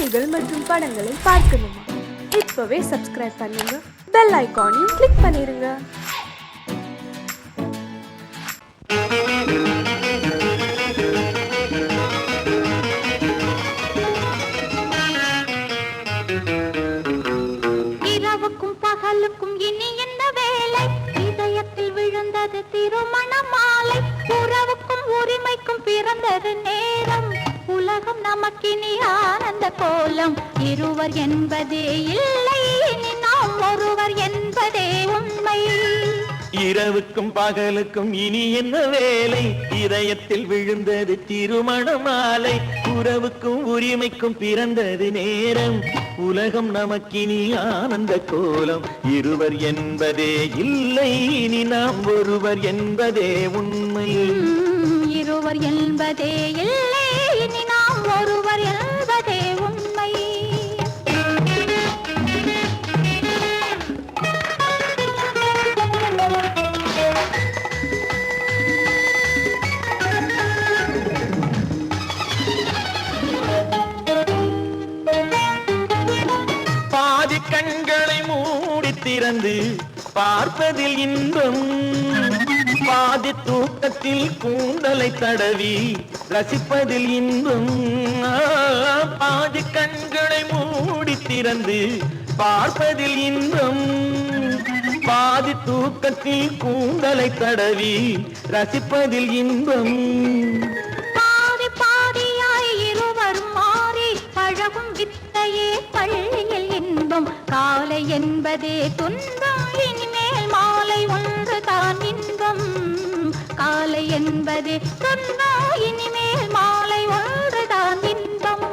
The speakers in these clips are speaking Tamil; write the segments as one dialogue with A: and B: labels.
A: செய்திகள் மற்றும் படங்களை பார்க்கணுமா? இப்பவே சப்ஸ்கிரைப் பண்ணுங்க, பெல் ஐகானையும் கிளிக் பண்ணிருங்க.
B: இரவுக்கும் பகலுக்கும் இனி என்ன வேலை? இதயத்தில் விழுந்தது திருமண மாலை. உறவுக்கும் உரிமைக்கும் பிறந்தது நேரம். உலகம் நமக்கினி ஆனந்த கோலம். இருவர் என்பதே இல்லை, இனி நாம் ஒருவர் என்பதே உண்மை.
C: இரவுக்கும் பகலுக்கும் இனி என்ன வேலை? இதயத்தில் விழுந்தது திருமண மாலை. உறவுக்கும் உரிமைக்கும் பிறந்தது நேரம். உலகம் நமக்கினி ஆனந்த கோலம். இருவர் என்பதே இல்லை, இனி நாம் ஒருவர் என்பதே உண்மை.
B: இருவர் என்பதே இல்லை, இனி நாம் ஒருவர் என்பதே உண்மை.
C: பாதி கண்களை மூடி திறந்து பார்ப்பதில் இன்பம். பாதி தூக்கத்தில் கூந்தலை தடவி ரசிப்பதில் இன்பம். பாதி கண்களை மூடி திறந்து பார்ப்பதில் இன்பம். பாதி தூக்கத்தில் கூந்தலை தடவி ரசிப்பதில் இன்பம்.
B: பாதி பாதியாய் இருவர் மாறி பழகும் வித்தையே பள்ளியில் இன்பம். காலை என்பதே துன்பம், இனிமேல் மாலை ஒன்று தான் இன்பம். காலை என்பதே துன்பம், இனிமேல் மாலை ஒன்று தான் இன்பம்.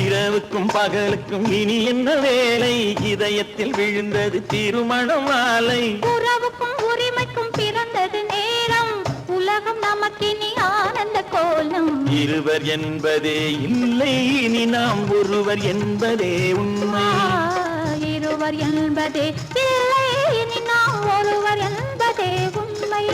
C: இரவுக்கும் பகலுக்கும் இனி என்ன வேலை? இதயத்தில் விழுந்தது திருமண மாலை.
B: உறவுக்கும் உரிமைக்கும் பிறந்தது நேரம். உலகம் நமக்கினி ஆனந்த கோலம்.
C: இருவர் என்பதே இல்லை, இனி நாம் ஒருவர் என்பதே உண்மை.
B: இருவர் என்பதே இல்லை, இனி நாம் ஒருவர் என்பதே உண்மை.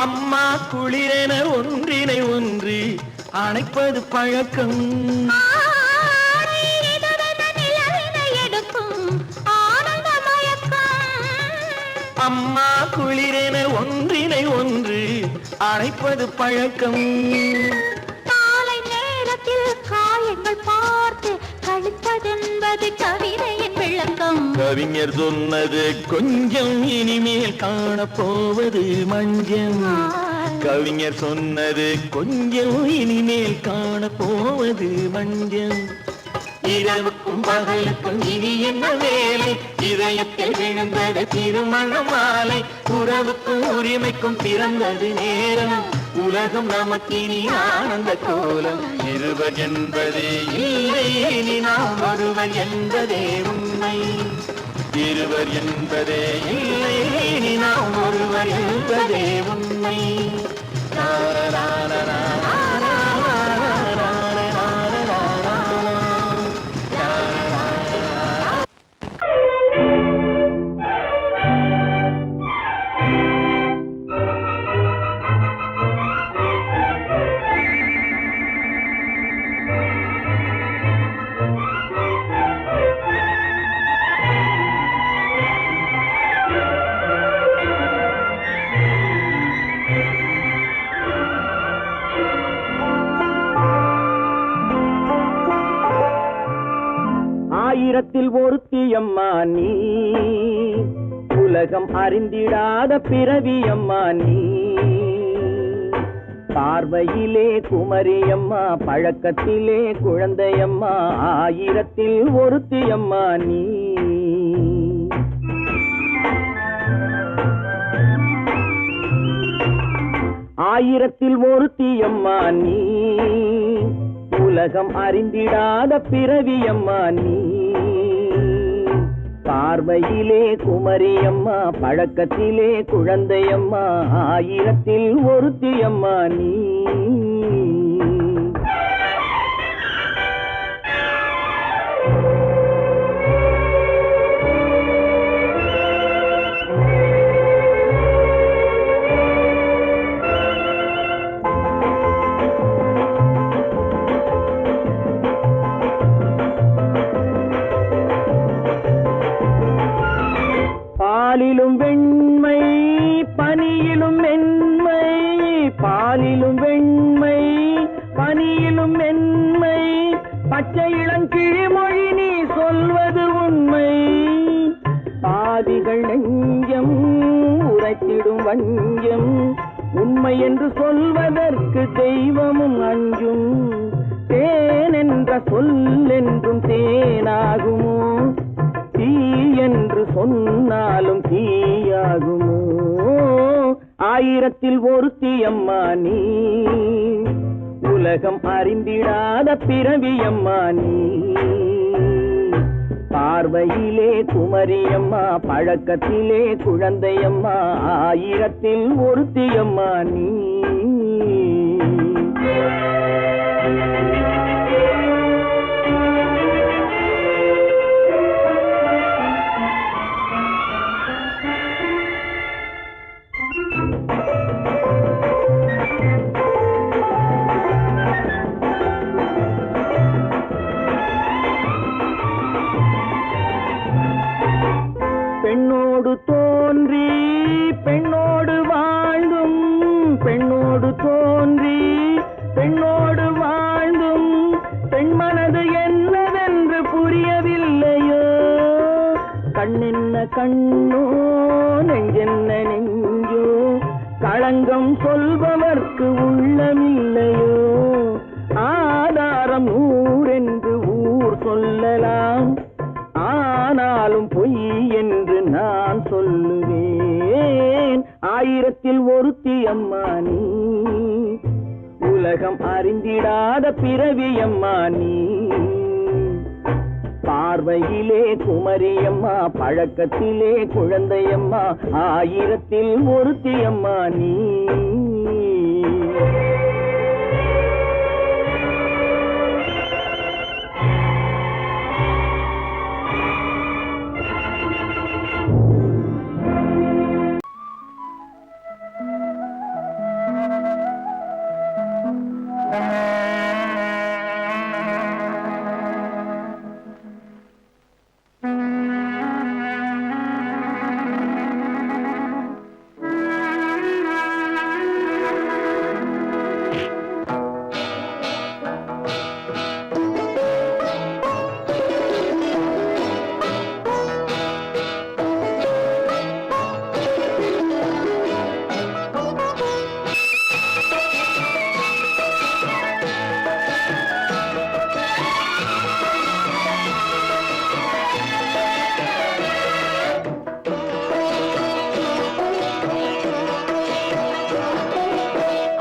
C: அம்மா குளிரென ஒன்றினை ஒன்று அணைப்பது பழக்கம். அம்மா குளிரென ஒன்றினை ஒன்று அணைப்பது பழக்கம்.
B: காலை நேரத்தில் காயங்கள் பார்த்து கழிப்பதென்பது கவிதையின் விளக்கம்.
C: கவிஞர் சொன்னது கொஞ்சம், இனிமேல் காணப்போவது மஞ்சம். கவிஞர் சொன்னது கொஞ்சம், இனிமேல் காணப்போவது மஞ்சம். இரவுக்கும் பகலுக்கும் இனி என்ன வேலை? இதயத்தில் விழுந்தது திருமண மாலை. உறவுக்கும் உரிமைக்கும் பிறந்தது நேரம். உலகம் நமக்கினி ஆனந்த கோலம். இருவர் என்பதே இல்லை, இனி நாம் ஒருவர் என்பதே உண்மை. இருவர் என்பதே இல்லை, இனி நாம் ஒருவர் என்பதே உண்மை. ஆயிரத்தில் ஒருத்தியம்மா நீ, உலகம் அறிந்திடாத பிறவியம்மா நீ. பார்வையிலே குமரியம்மா, பழக்கத்திலே குழந்தையம்மா. ஆயிரத்தில் ஒருத்தியம்மா நீ. ஆயிரத்தில் ஒருத்தியம்மா நீ, உலகம் அறிந்திடாத பிறவியம்மா நீ. பார்வையிலே குமரியம்மா, பழக்கத்திலே குழந்தையம்மா, ஆயிரத்தில் ஒருத்தியம்மா நீ. பாலிலும் வெண்மை பனியிலும் மென்மை, பாலிலும் வெண்மை பனியிலும் மென்மை, பச்சை இளங்கிழிமொழி நீ சொல்வது உண்மை. பாதிகள் நெஞ்சம் உரைத்திடும் வஞ்சம், உண்மை என்று சொல்வதற்கு தெய்வமும் அஞ்சும். தேன் என்ற சொல் என்றும் தேனாகுமோ, தீ என்று சொன்னாலும் தீயாகுமோ. ஆயிரத்தில் ஒருத்தியம்மா நீ, உலகம் அறிந்திடாத பிறவியம்மா நீ. பார்வையிலே குமரியம்மா, பழக்கத்திலே குழந்தையம்மா, ஆயிரத்தில் ஒருத்தியம்மா நீ. பெண்ணோடு தோன்றி பெண்ணோடு வாழ்ந்தும், பெண்ணோடு தோன்றி பெண்ணோடு வாழ்ந்தும், பெண் மனது என்னவென்று புரியவில்லையோ. கண்ணென்ன கண்ணோ, நெஞ்சென்ன நெஞ்சோ, களங்கம் சொல்பவர்க்கு உள்ளமில்லையோ. ஆதாரம் ஊரென்று ஊர் சொல்லலாம், ஆனாலும் பொய் என்று நான் சொல்லுவேன். ஆயிரத்தில் ஒருத்தியம்மா நீ, உலகம் அறிந்திடாத பிறவியம்மா நீ. பார்வையிலே குமரியம்மா, பழக்கத்திலே குழந்தையம்மா, ஆயிரத்தில் ஒருத்தியம்மா நீ.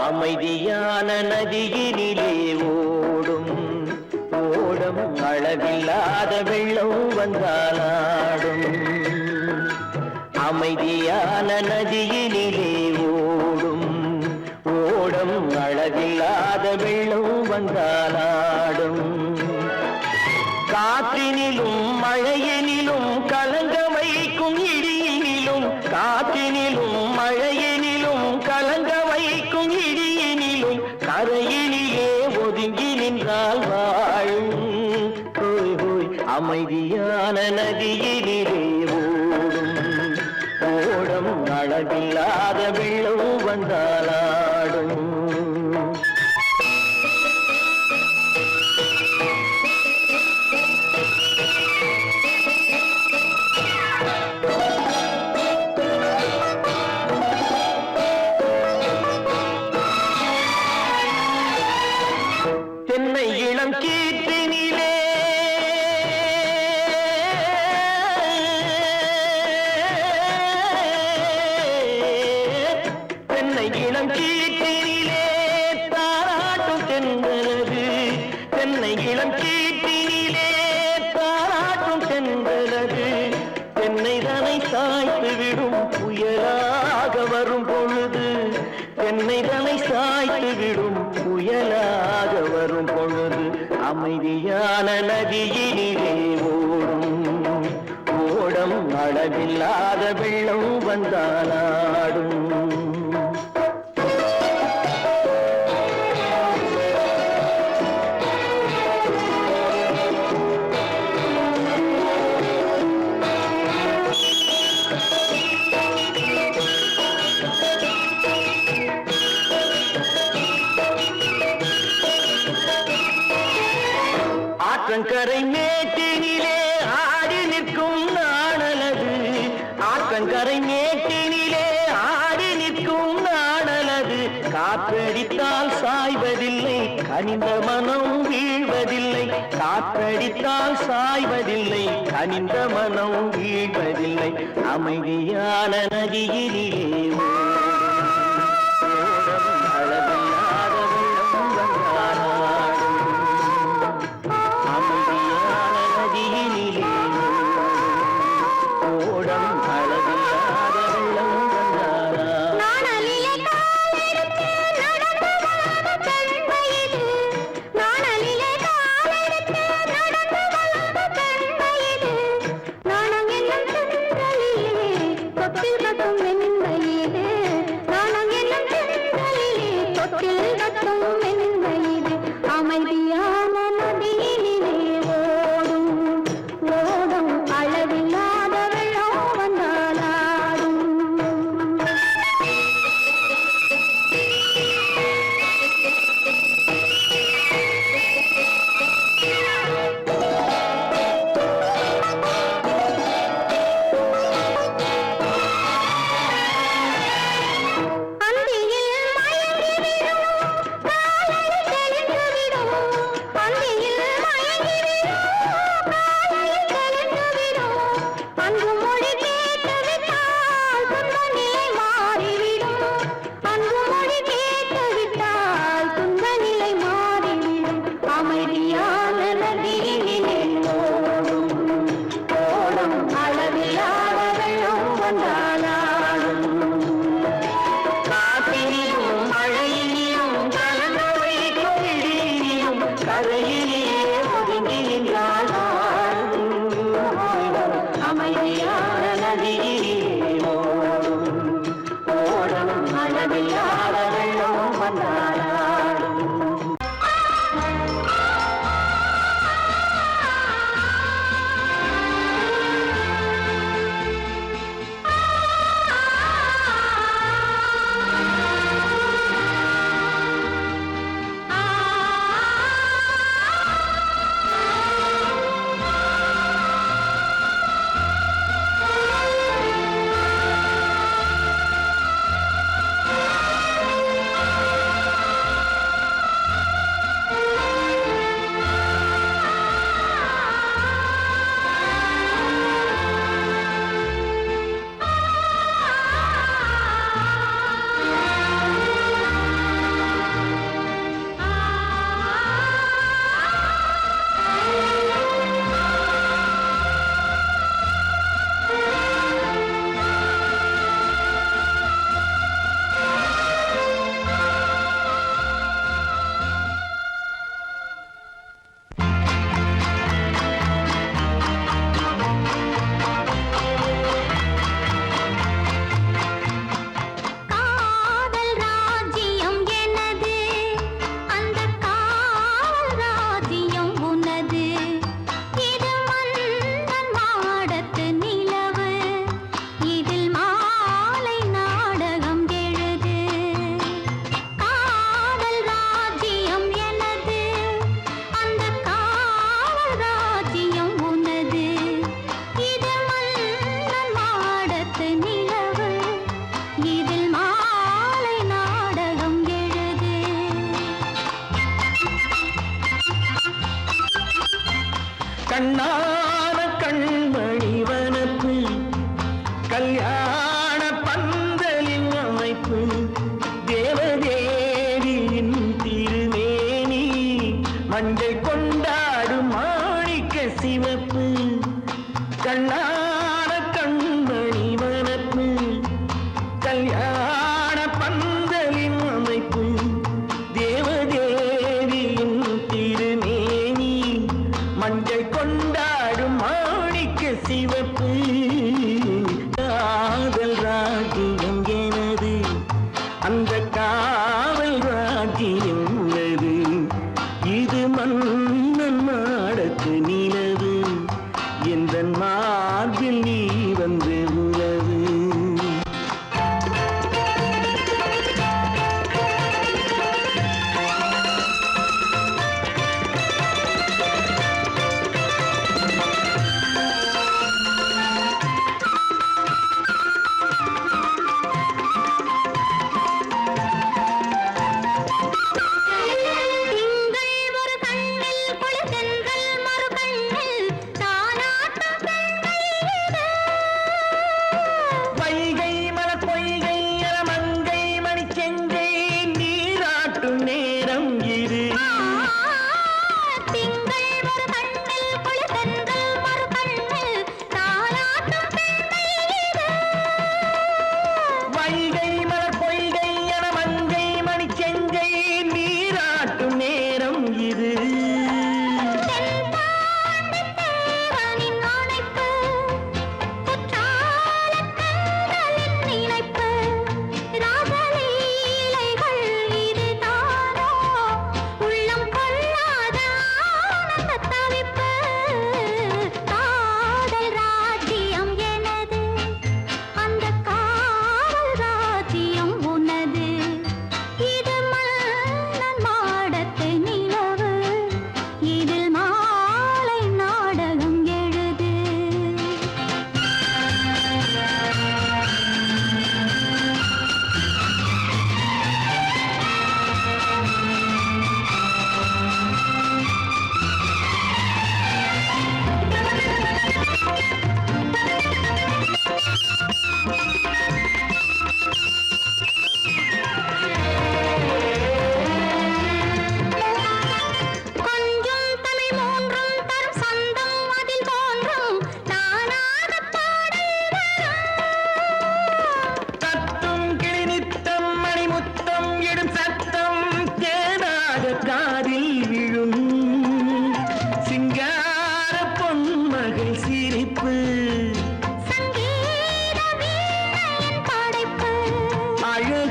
C: அமைதியான நதியினிலே ஓடும் ஓடும், அளவில்லாத வெள்ளம் வந்தாலாடும். அமைதியான நதியினிலே ஓடும் ஓடும், அளவில்லாத வெள்ளம் வந்தாலாடும். காற்றினிலும் மழையினிலும் கலங்க வைக்கும் இடியினிலும், காற்றினிலும் மழையினிலும் கலங்க வைக்கும் இடியினிலும், கரையினிலே ஒதுங்கி நின்றால் வாழும். ஹோய் ஹோய், அமைதியான நதியினிலே ஓடும் ஓடும், அளவில்லாத வெள்ளம் வந்தாலாடும். தென்னை இளம் கீற்றினிலே தென்னை இளம் விடும் புயலாக வரும் பொழுது தென்னைதனை சாய்த்து விடும் புயலாக வரும் பொழுது அமைதியான நதியினிலே ஓடம் அளவில்லாத வெள்ளம் வந்தாலாடும். ஆற்றங்கரை மேட்டினிலே ஆடி நிற்கும் நாணலது, ஆற்றங்கரை மேட்டினிலே ஆடி நிற்கும் நாணலது. காற்றடித்தால் சாய்வதில்லை, கனிந்த மனம் வீழ்வதில்லை. காற்றடித்தால் சாய்வதில்லை, கனிந்த மனம் வீழ்வதில்லை. அமைதியான நதியிலே
D: கண்ணான கண்மணி வனப்பு கல்யாண பந்தலின் அமைப்பு தேவதேவியின் திருமேனி மஞ்சள் கொண்டாடும் மாணிக்க சிவப்பு கண்ணான கண்மணி வனப்பு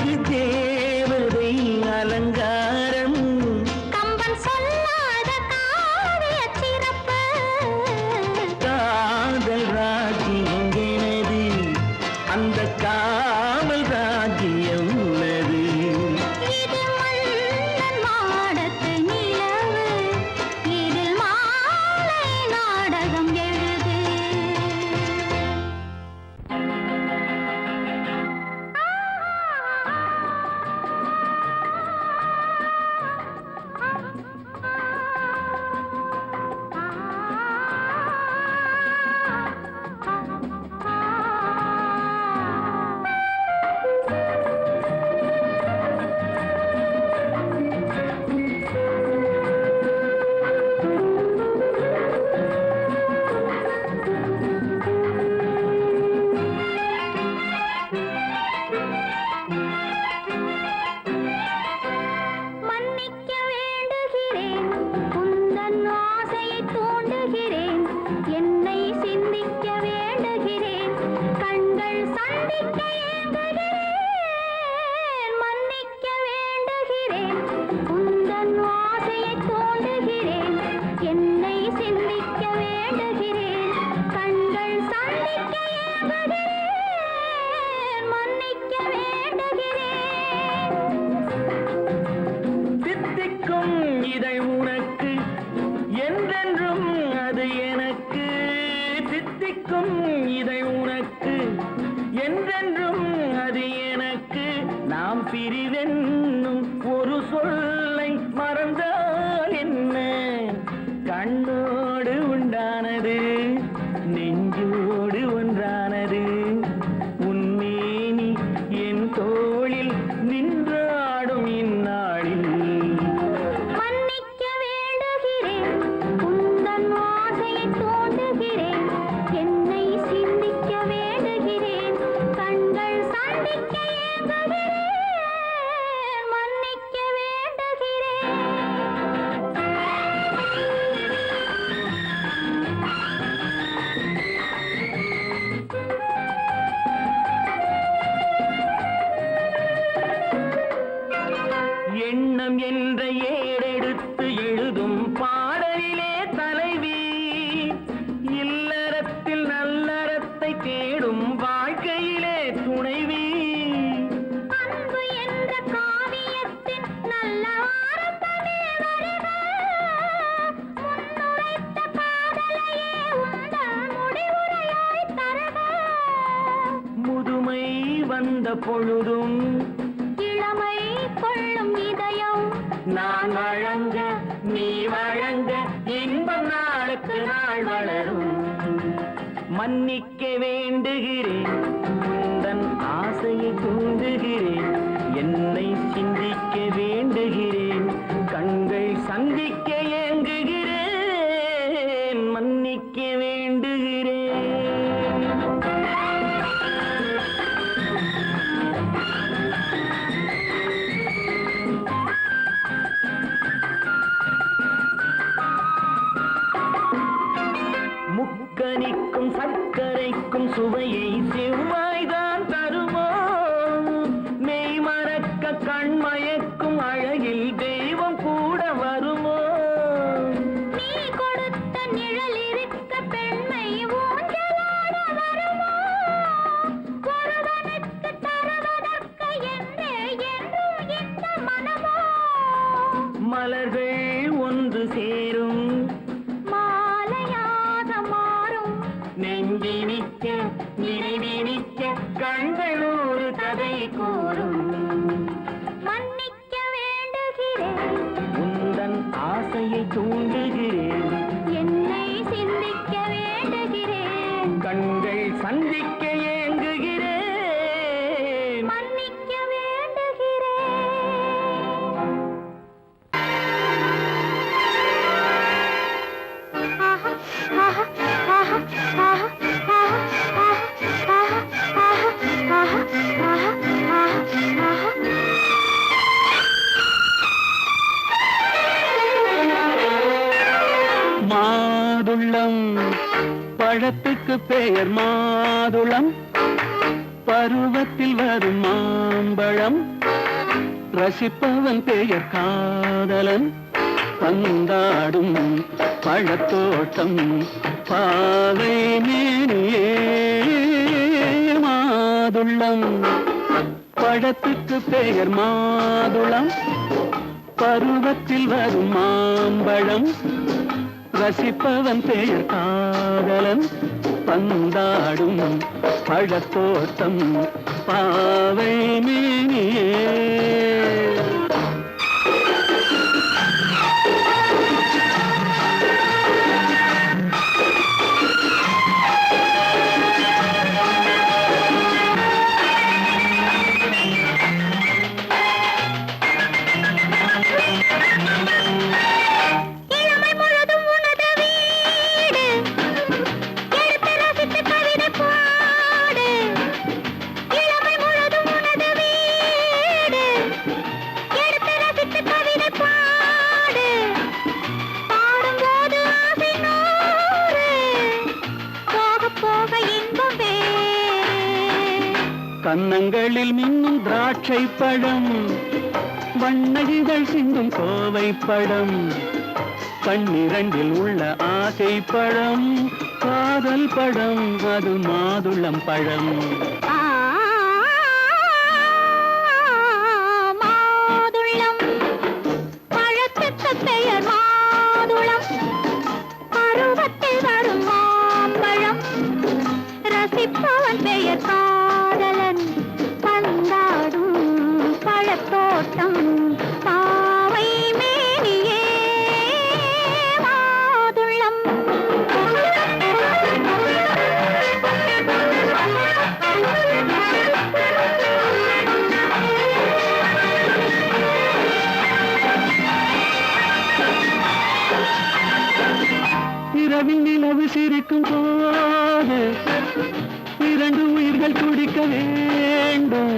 D: அழகு தேவதை அலங்காரம்
B: கம்பன் சொல்லாத காவிய சிறப்பு
D: காதல் ராஜ்யம் எனது அந்த காமல் ராஜ்யம் உள்ளது
B: இது மன்னன் மாடத்து நிலவு இதில் மாலை நாடகம் எழுது மன்னிக்க வேண்டுகிறேன் உந்தன் ஆசையை தூண்டுகிறேன் என்னை சிந்திக்க வேண்டுகிறேன் கண்கள் சந்திக்க ஏங்குகிறேன் மன்னிக்க வேண்டுகிறேன் உந்தன் ஆசையை தூண்டுகிறேன் என்னை சிந்திக்க வேண்டுகிறேன் கண்கள் சந்திக்க ஏங்குகிறேன் மன்னிக்க வேண்டுகிறேன்
D: தித்திக்கும் இதழ் உனக்கு என்றென்றும் அது எனக்கு தித்திக்கும் இதழ் உனக்கு என்றென்றும் அது எனக்கு நாம் பிரிவென்னும் ஒரு சொல்லை மறந்தால் என்ன கண்ணோடு உண்டானது நெஞ்சோடு ஒன்றானது உன்மேனி என் தோளில் நின்றாடும் இந்நாளில்
B: மன்னிக்க வேண்டுகிறேன் உந்தன் ஆசையை தூண்டுகிறேன் என்னை சிந்திக்க வேண்டுகிறேன் கண்கள் சந்திக்க ஏங்குகிறேன் மன்னிக்க வேண்டுகிறேன்
D: எண்ணம் என்ற ஏடெடுத்து எழுதும் பாடலிலே தலைவி இல்லறத்தில் நல்லறத்தை தேடும் வாழ்க்கையிலே துணைவி
B: அன்பு என்ற காவியத்தின் நல்ல வார்த்தையே வருக முன்னுரைத்த காதலையே உந்தன் முடிவுரையாய் தருக
D: முதுமை வந்த பொழுதும்
B: இளமை கொள்ளும் இதயம்
D: நான் வழங்க நீ வழங்க இன்பம் நாளுக்கு நாள் வளரும் மன்னிக்க வேண்டுகிறேன் உந்தன் ஆசையை தூண்டுகிறேன் என்னை சிந்திக்க வேண்டுகிறேன் கண்கள் சந்திக்க ஏங்குகிறேன் மன்னிக்க வேண்டுகிறேன் முக்கனிக்கும் சர்க்கரைக்கும் சுவையை செவ்வாய்தான் தருமோ மெய் மறக்க கண்மயக்கும் அழகில் தெய்வம் கூட வருமோ
B: நீ கொடுத்த நிழல் இருக்க பெண்மை ஊஞ்சலாட வருமோ ஒருவனுக்கு தருவதற்கு என்றே என்றும் இந்த மனமோ
D: மலர்கள் ஒன்று சேரும்
B: மாலையாக மாறும்
D: நெஞ்சினிக்க நினைவினிக்க கண்கள் ஒரு கதை கூறும்
B: மன்னிக்க வேண்டுகிறேன்
D: உந்தன் ஆசையை தூண்டுகிறேன்
B: என்னை சிந்திக்க வேண்டுகிறேன்
D: கண்கள் சந்திக்க ஏங்குகிறேன்
B: மன்னிக்க வேண்டுகிறேன்
D: மாதுளம் பழத்துக்கு பெயர் மாதுளம் பருவத்தில் வரும் மாம்பழம் ரசிப்பவன் பெயர் காதலன் பந்தாடும் பழத்தோட்டம் பாவை மேனியே மாதுளம் பழத்துக்கு பெயர் மாதுளம் பருவத்தில் வரும் மாம்பழம் ரசிப்பவன் பெயர் காதலன் பந்தாடும் பழத்தோட்டம் பாவை மேனியே கன்னங்களில் மின்னும் திராட்சை பழம் வண்ணகிகள் சிந்தும் கோவை பழம் கண்ணிரண்டில் உள்ள ஆசை பழம் காதல் பழம் அது மாதுளம் பழம்
B: மாதுளம் பழத்துக்கு பெயர் மாதுளம் பருவத்தில் வரும் மாம்பழம் ரசிப்பவன் பெயர் காதலன் பந்தாடும் பழத்தோட்டம் பாவை மேனியே மாதுளம்
D: இரவில் நிலவு சிரிக்கும் போது இரண்டு உயிர்கள் துடிக்க வேண்டும்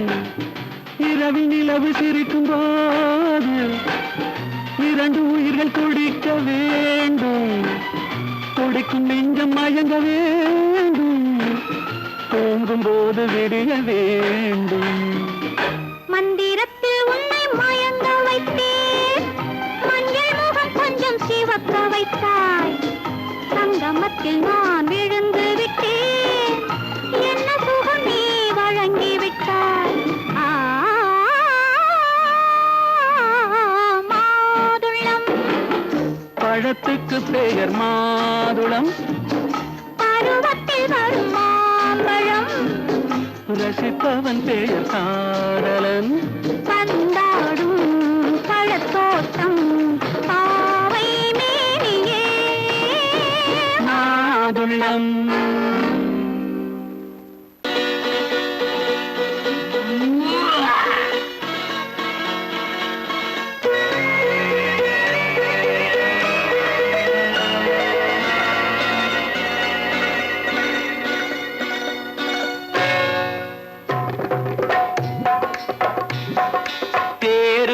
D: இரவில் நிலவு சிரிக்கும் போது இரண்டு உயிர்கள் துடிக்க வேண்டும் துடிக்கும் நெஞ்சம் மயங்க வேண்டும் தூங்கும் போது விடிய வேண்டும்
B: மந்திரத்தில் உன்னை மயங்க வைத்தேன் மஞ்சள் முகம் கொஞ்சம் சிவக்க வைத்தாய் சங்கமத்தில் நான் விழுந்து விட்டேன் என்ன சுகம் நீ வழங்கி விட்டாய் மாதுளம்
D: பழத்துக்கு பெயர் மாதுளம்
B: பருவத்தில் வரும் மாம்பழம்
D: ரசிப்பவன் பெயர் காதலன்
B: பந்தாடும் பழத்தோட்டம் பாவை மேனியே
D: மாதுளம்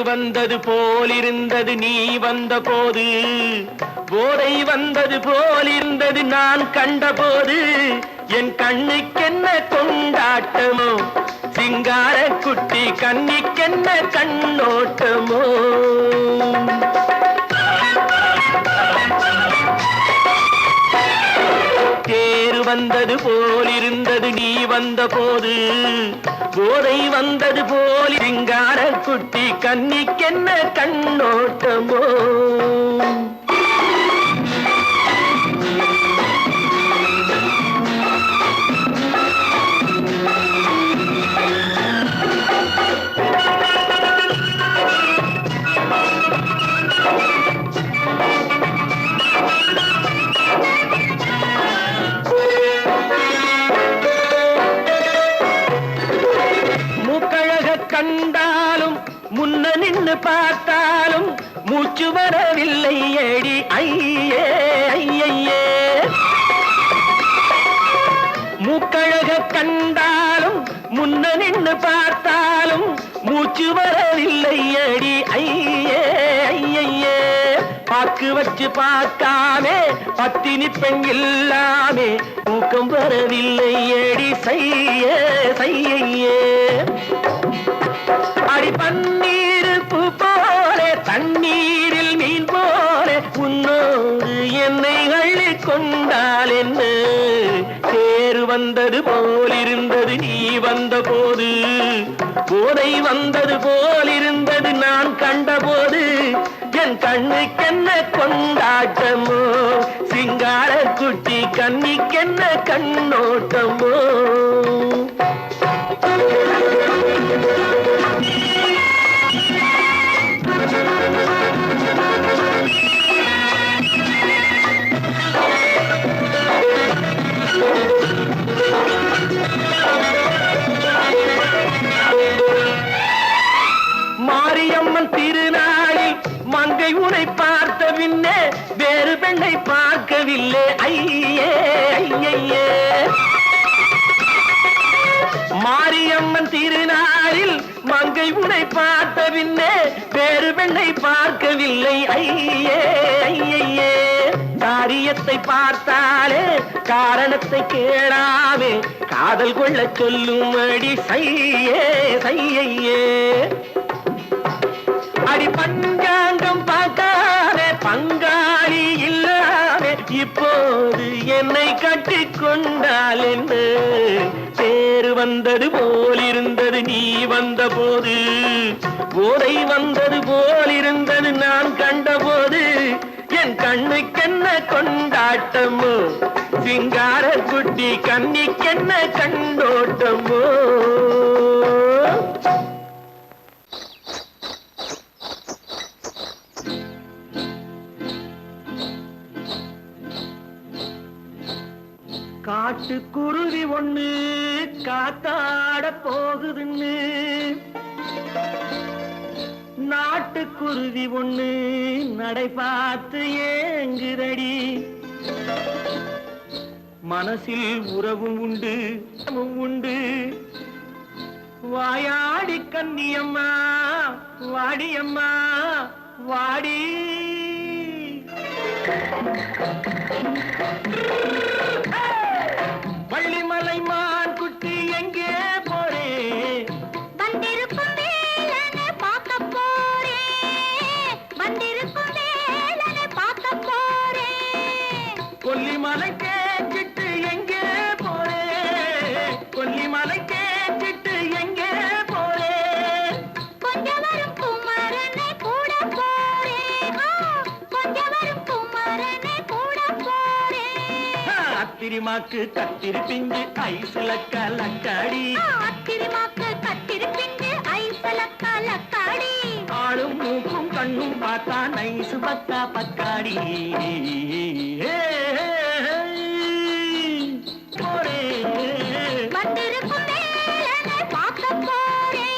C: வந்தது போலிருந்தது நீ வந்த போது போதை வந்தது போலிருந்தது நான் கண்டபோது என் கண்ணுக்கென்ன கொண்டாட்டமோ சிங்கார குட்டி கண்ணிக்கென்ன கண்ணோட்டமோ தேர் வந்தது போலிருந்தது நீ வந்த போது போதை வந்தது போல் சிங்கார குட்டி கண்ணிக்கென்ன கண்ணோட்டமோ கண்டாலும் முன்ன நின்னு பார்த்தாலும் மூச்சு வரவில்லை ஏடி ஐயே ஐயே மூக்கழக கண்டாலும் முன்ன நின்னு பார்த்தாலும் மூச்சு வரவில்லை ஏடி ஐயே ஐயே பாக்கு வச்சு பார்க்காமே பத்தினி பெண் இல்லாமே தூக்கம் வரவில்லை ஏடி செய்ய செய்யே வந்தது போலிருந்தது நீ வந்த போது, போதை வந்தது போலிருந்தது நான் கண்டபோது, என் கண்ணுக்கென்ன கொண்டாட்டமோ, சிங்கார குட்டி கண்ணிக்கென்ன கண்ணோட்டமோ. மாரியம்மன் திருநாளில் மங்கை உனை பார்த்த பின்னே வேறு பெண்ணை பார்க்கவில்லை ஐயே ஐயே. மாரியம்மன் திருநாளில் மங்கை உனை பார்த்த பின்னே வேறு பெண்ணை பார்க்கவில்லை ஐயே ஐயே. காரியத்தை பார்த்தாலே காரணத்தை கேளாமே காதல் கொள்ள சொல்லும்படி சையே சையே. அடி பஞ்சாங்கம் பார்க்காதே பங்காளி இல்லாமே இப்போது என்னை கட்டிக்கொண்டால் என்ன. தேர் வந்தது போலிருந்தது நீ வந்த போது, போதை வந்தது போலிருந்தது நான் கண்டபோது, என் கண்ணுக்கென்ன கொண்டாட்டமோ, சிங்கார குட்டி கண்ணிக்கென்ன கண்டோட்டமோ. காட்டுக்குருவி ஒண்ணு காத்தாட போகுதுன்னு, நாட்டுக்குருவி ஒண்ணு நடை பார்த்து ஏங்குதடி. மனசில் உறவும் உண்டு உண்டு, வாயாடி கன்னியம்மா வாடியம்மா வாடி. வள்ளிமலை மான் குட்டி எங்கே போறே,
B: வந்திருக்கும் வேலனை பார்க்க போறேன், வந்திருக்கும் வேலனை பார்க்க போறேன்.
C: கொல்லிமலை கேச்சிட்டு எங்கே போறே, கொல்லிமலை கேச்சிட்டு எங்கே போறே.
B: கொஞ்சம் வரும் குமரனை கூட போறேன், கொஞ்சம் வரும் குமரனை கூட போறேன்.
C: அத்திரிமாக்கு கத்திரி பிஞ்சு ஐசுல கலக்காடி,
B: அத்திரிமாக்கு கத்திரி பிஞ்சு ஐசல கலக்காடி.
C: ஆளும் மூக்கும் கண்ணும் பார்த்தா நைசு பத்தா பக்காடி. போரே
B: வந்திருக்கும் வேலனை பார்க்க போறேன்.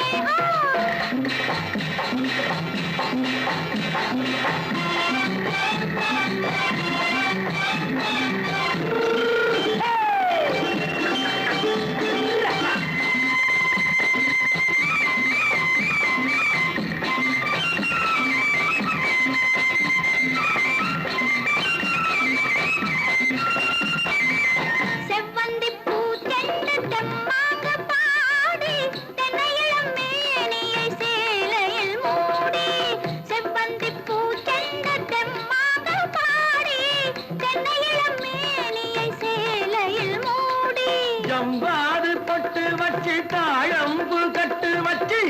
B: செவ்வந்தி பூ செண்டு தெம்மாக பாடி, தென்னையிளம் மேனியை சேலையில் மூடி. செவ்வந்தி பூ செண்டு தெம்மாக பாடி, தென்னையிளம் மேனியை சேலையில் மூடி.
C: ஜம்பாது பொட்டு வச்சு தாழம்பு கட்டு வச்சு,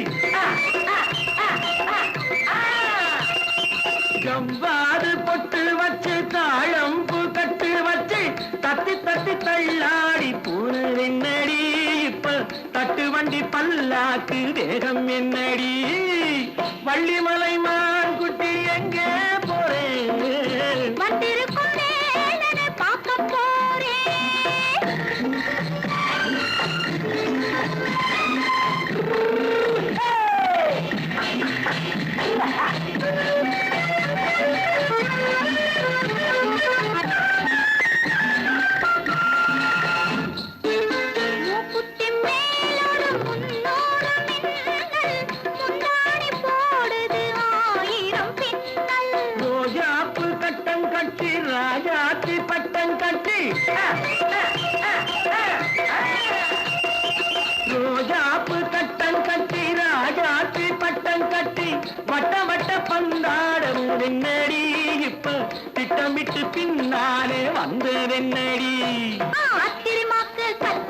C: ஜம்பாது பொட்டு வச்சு தாழம்பு கட்டு வச்சு, தட்டி தட்டி தள்ளாடி பூனு என்னடி. இப்ப தட்டு வண்டி பல்லாக்கு வேகம் என்னடி. வள்ளிமலை மான் குட்டி எங்கே போறேன்,
B: வந்திருக்கும் வேலனை பார்க்க போறேன். மூக்குத்தி மேலோடு முன்னோடு மின்னல், முந்தாடி போடுது ஆயிரம் பின்னல்.
C: ரோஜாப்பு கட்டம் கட்டி ராஜாத்தி பட்டம் கட்டி, ரோஜாப்பு கட்டம் கட்டி ராஜாத்தி பட்டம் கட்டி, வட்ட வட்ட பந்தாடம் என்னடி. இப்ப திட்டமிட்டு பின்னாலே வந்து என்னடி.
B: அத்திரிமாக்கு கத்திரி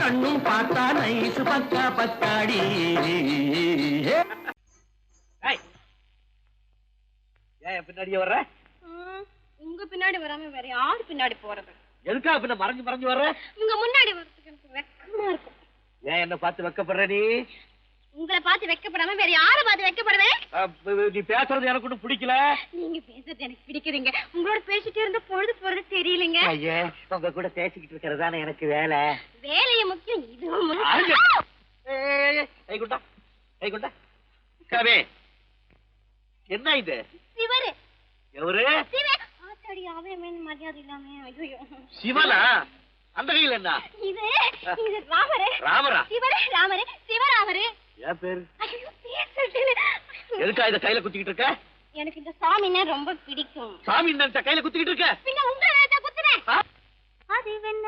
C: கண்ணும் பார்த்தா நைசு பக்கா பக்காடி. ஏன் பின்னாடியே வர்ற?
B: உங்க பின்னாடி வராம வேற யாரு பின்னாடி போறது?
C: எதுக்காக பின்ன மறைஞ்சு மறைஞ்சு வர்ற?
B: உங்க முன்னாடி வரதுக்கு எனக்கு வெக்கமா இருக்கும்.
C: ஏன் என்ன பார்த்து வெக்கப்படுற நீ?
B: உங்களை பார்த்து வெக்கப்படாம வேற யாரை பார்த்து வெக்கப்படுவேன்?
C: நீ பேசுறது எனக்கு ஒன்றும் பிடிக்கல.
B: நீங்க பேசுறது எனக்கு பிடிக்குதுங்க. உங்களோட பேசிட்டே இருந்த பொழுது போறது தெரியலங்க.
C: ஐயே, உங்க கூட பேசிக்கிட்டு இருக்கிறதானே எனக்கு வேலை.
B: வேலைய முக்கியம், இதுவும்
C: கவே, என்ன இது?
B: சிவரு
C: எவரு?
B: ஆத்தாடி, அவன் மரியாதை இல்லாம. ஐயோ,
C: சிவனா? அந்த கையில் என்ன?
B: இது ராமரு.
C: ராமரா?
B: சிவரு ராமரு, சிவராமரு.
C: ஏன் பேரு?
B: ஐயோ, பேசுறது.
C: எதுக்கா இத கையில குத்திக்கிட்டு இருக்க?
B: எனக்கு இந்த சாமின்னா ரொம்ப பிடிக்கும்.
C: சாமி நினைச்ச கையில குத்திக்கிட்டு இருக்க?
B: பின்ன உங்களை நினைச்சா குத்துறேன். அறிவென்ன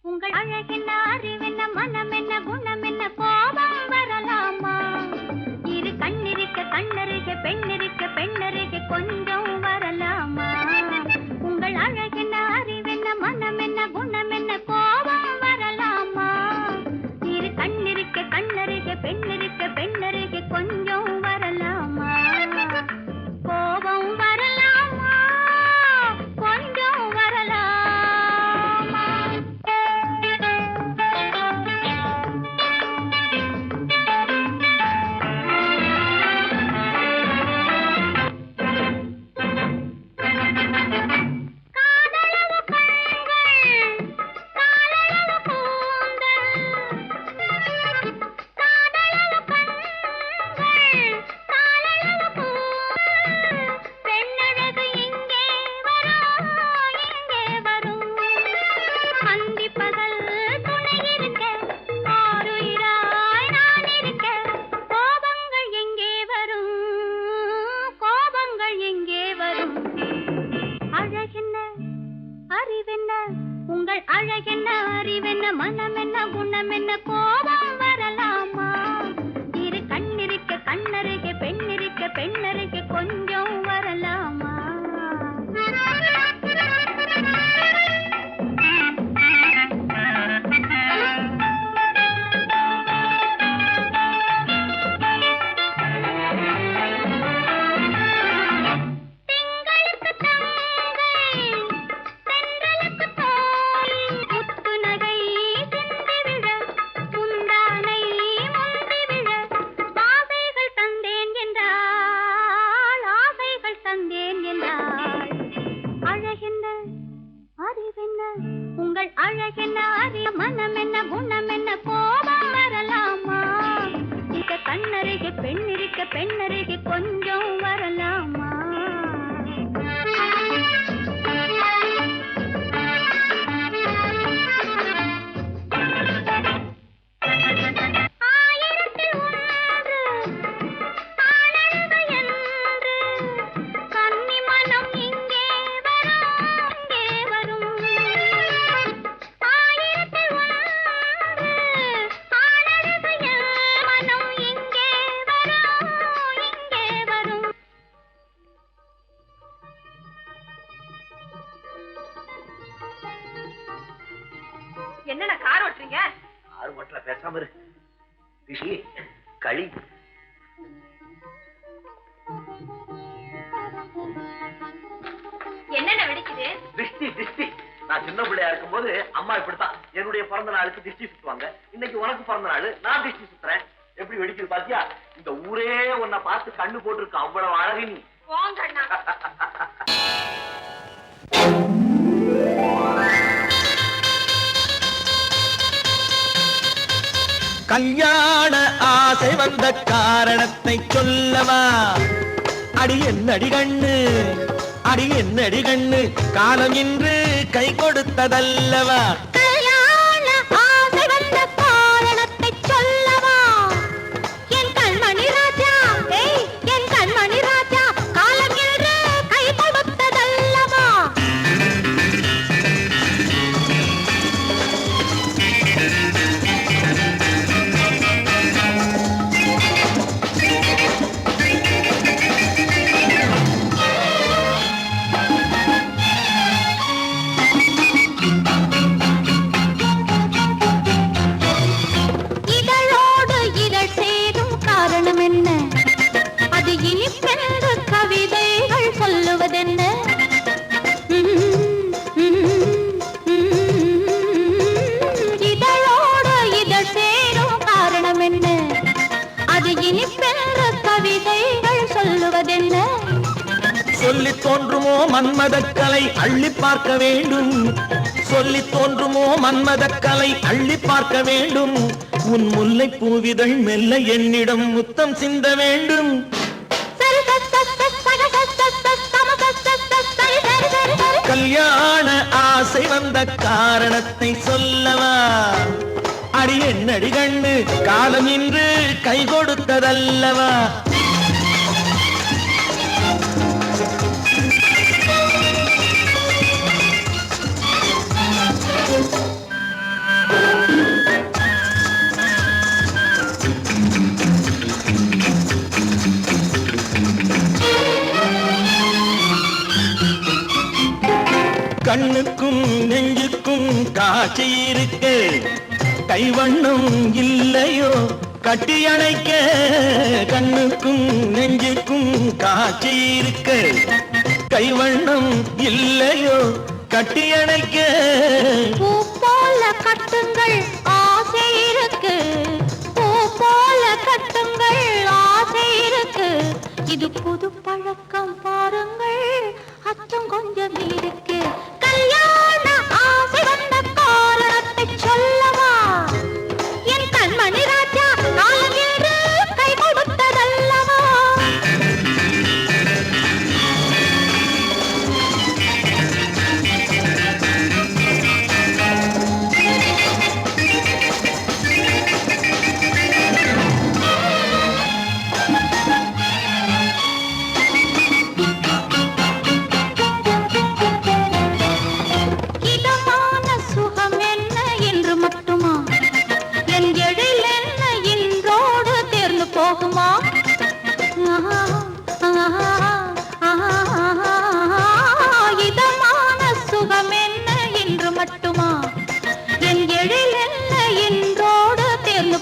B: உங்கள் அழகென்ன, அறிவென்ன மனம் என்ன, குணம் என்ன, கோபம் வரலாமா? இரு கண்ணிருக்க கண்ணருக, பெண்ணிருக்க பெண்ணருக, கொஞ்சம் வரலாமா? உங்கள் அழகென்ன, அறிவென்ன மனம் என்ன, குணம் என்ன, கோபம் வரலாமா? இரு கண்ணிருக்க கண்ணருக, பெண்ணிருக்க பெண்ணருக, கொஞ்சம் வரலாமா? கோபம் வரலாமா? கொஞ்சம் வரலாமா? உங்கள் அழகென்ன, அறிவென்ன மனம் என்ன, குணம் என்ன, கோபம் வரலாமா? இரு கண்ணிருக்க கண்ணருக, பெண்ணிருக்க பெண்ணருக, கொஞ்சம் வரலாமா? உங்கள் அழகென்ன, அறிய மனம் என்ன, குணம் என்ன, கோபம் வரலாமா? இத கண்ணருக பெண்ணிருக்க பெண்ணருக, கொஞ்சம் வரலாமா? என்னென்ன கார் ஓட்டுறீங்க?
C: ஆறு மட்டும் பேசாம ரிஷி களி.
B: என்னென்ன வெடிக்குது?
C: திஷ்டி திஷ்டி. நான் சின்ன பிள்ளையா இருக்கும் போது அம்மா இப்படித்தான் என்னுடைய பிறந்த நாளுக்கு திஷ்டி சுத்துவாங்க. இன்னைக்கு உனக்கு பிறந்த நாள், நான் திஷ்டி சுத்துறேன். எப்படி வெடிக்குது பாத்தியா? இந்த ஊரே உன்னை பார்த்து கண்ணு போட்டிருக்கு, அவ்வளவு அழகு நீ.
B: போங்கண்ணா.
C: கல்யாண ஆசை வந்த காரணத்தை சொல்லவா? அடி என்னடி கண்ணு, அடி என்னடி கண்ணு, காலம் இன்று கை கொடுத்ததல்லவா?
B: கல்யாண ஆசை வந்த காரணத்தை சொல்லவா? என் கண்மணி ராஜா, என் கண்மணி ராஜா, காலம் இன்று கை கொடுத்ததல்லவா?
E: சொல்லி தோன்றுமோ மன்மதக்கலை அள்ளி பார்க்க வேண்டும், சொல்லி தோன்றுமோ மன்மதக்கலை அள்ளி பார்க்க வேண்டும். உன் முல்லை பூவிதழ் மெல்ல என்னிடம் முத்தம் சிந்த வேண்டும். கல்யாண ஆசை வந்த காரணத்தை சொல்லவா? அடி என்னடி கண்டு காலம் இன்று கை கொடுத்ததல்லவா? கண்ணுக்கும் நெஞ்சுக்கும் காட்சி இருக்கு, கைவண்ணம் இல்லையோ கட்டி அணைக்க. கண்ணுக்கும் நெஞ்சுக்கும் காட்சி இருக்கு, கைவண்ணம் இல்லையோ கட்டி அணைக்க.
B: பூ போல கட்டுங்கள் ஆசை இருக்கு, பூ போல கட்டுங்கள் ஆசை இருக்கு. இது புது பழக்கம் பாருங்கள், அச்சம் கொஞ்சம் இருக்கு. கல்யாண ஆசை வந்த காரணத்தை சொல்லவா? என் கண்மணி ராஜா காலம் என்று கை கொடுத்ததல்லவா? இதமான சுகம் என்ன என்று மட்டுமா? என் எழில் என்ன என்றோடு தேர்ந்து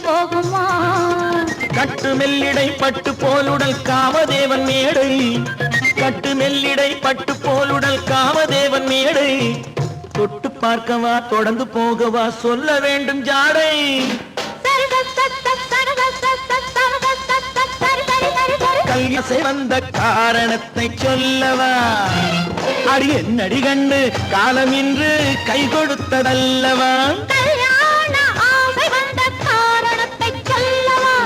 B: போகுமா?
E: கட்டு மெல்லிடை பட்டு போலுடல் காமதேவன் மேடை, கட்டு மெல்லிடை பட்டு போலுடல் காமதேவன் மேடை. தொட்டு பார்க்கவா தொடர்ந்து போகவா சொல்ல வேண்டும் ஜாடை. கல்யாசை வந்த காரணத்தை சொல்லவா? அடி என்னடி கண்டு காலம் இன்று கை கொடுத்ததல்லவா?
B: கல்யாண ஆசை வந்த காரணத்தை சொல்லவா?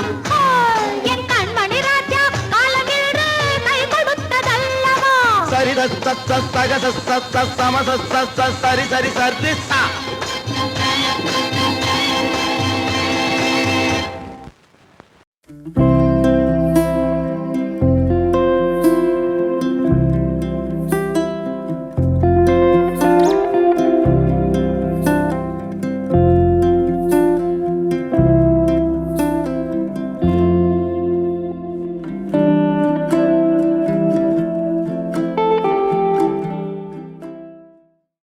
B: என் கண்மணி ராஜா காலம் என்று கை கொடுத்ததல்லவா?
E: சரி சரி சரி சரி சரி